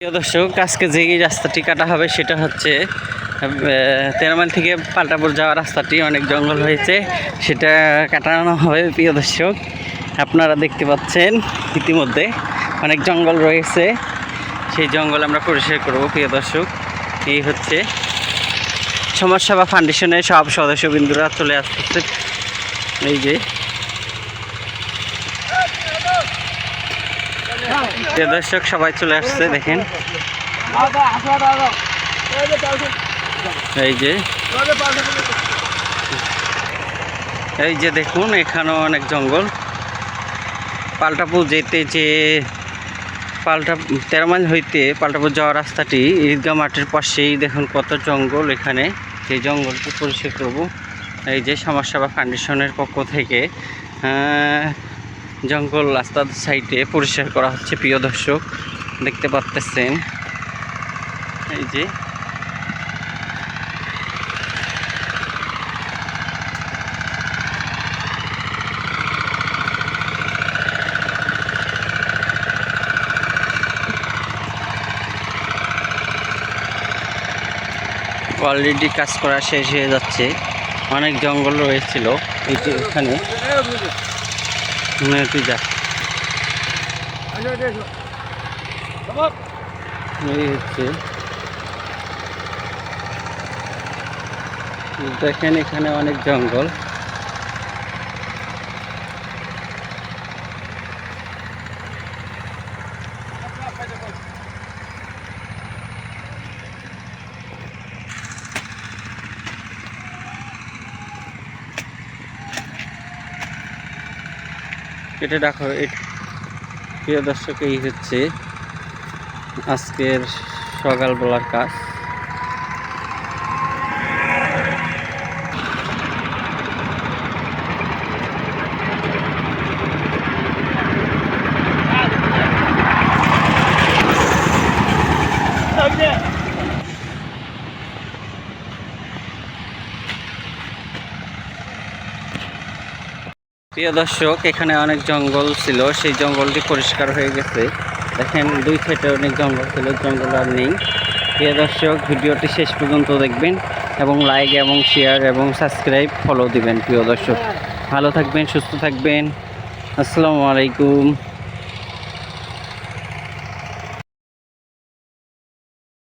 প্রিয় দর্শক, আজকে যে রাস্তাটি কাটা হবে সেটা হচ্ছে 13 মাইল থেকে পাল্টাপুর যাওয়ার রাস্তাটি অনেক জঙ্গল হয়েছে, সেটা কাটানো হবে। প্রিয় দর্শক, আপনারা দেখতে পাচ্ছেন ইতিমধ্যে অনেক জঙ্গল রয়েছে, সেই জঙ্গল আমরা পরিষ্কার করব। প্রিয় দর্শক, এই হচ্ছে সমাজসেবা ফাউন্ডেশনের সব সদস্যবৃন্দরা চলে আসতেছে। এই যে প্রিয় দর্শক, সবাই চলে আসছে, দেখেন। এই যে দেখুন, এখানেও অনেক জঙ্গল। পাল্টাপুর যেতে যে 13 মাইল হইতে পাল্টাপুর যাওয়ার রাস্তাটি ঈদগাহ মাঠের পাশেই দেখুন কত জঙ্গল। এখানে সেই জঙ্গলটি পরিষ্কার করব। এই যে সমাজসেবা ফাউন্ডেশনের পক্ষ থেকে জঙ্গল রাস্তার সাইডে পরিষ্কার করা হচ্ছে। প্রিয় দর্শক, দেখতে পাচ্ছেন এই যে অলরেডি কাজ করা শেষ হয়ে যাচ্ছে। অনেক জঙ্গল রয়েছিল এই যে এখানে। দেখেন এখানে অনেক জঙ্গল। এটা দেখো, প্রিয় দর্শক, এই হচ্ছে আজকের সকালবেলার কাজ। প্রিয় দর্শক, এখানে অনেক জঙ্গল ছিল, সেই জঙ্গলটি পরিষ্কার হয়ে গেছে। দেখেন দুই সাইডে অনেক জঙ্গল ছিল, জঙ্গল আর নেই। প্রিয় দর্শক, ভিডিওটি শেষ পর্যন্ত দেখবেন এবং লাইক এবং শেয়ার এবং সাবস্ক্রাইব ফলো দিবেন। প্রিয় দর্শক, ভালো থাকবেন, সুস্থ থাকবেন। আসসালামু আলাইকুম।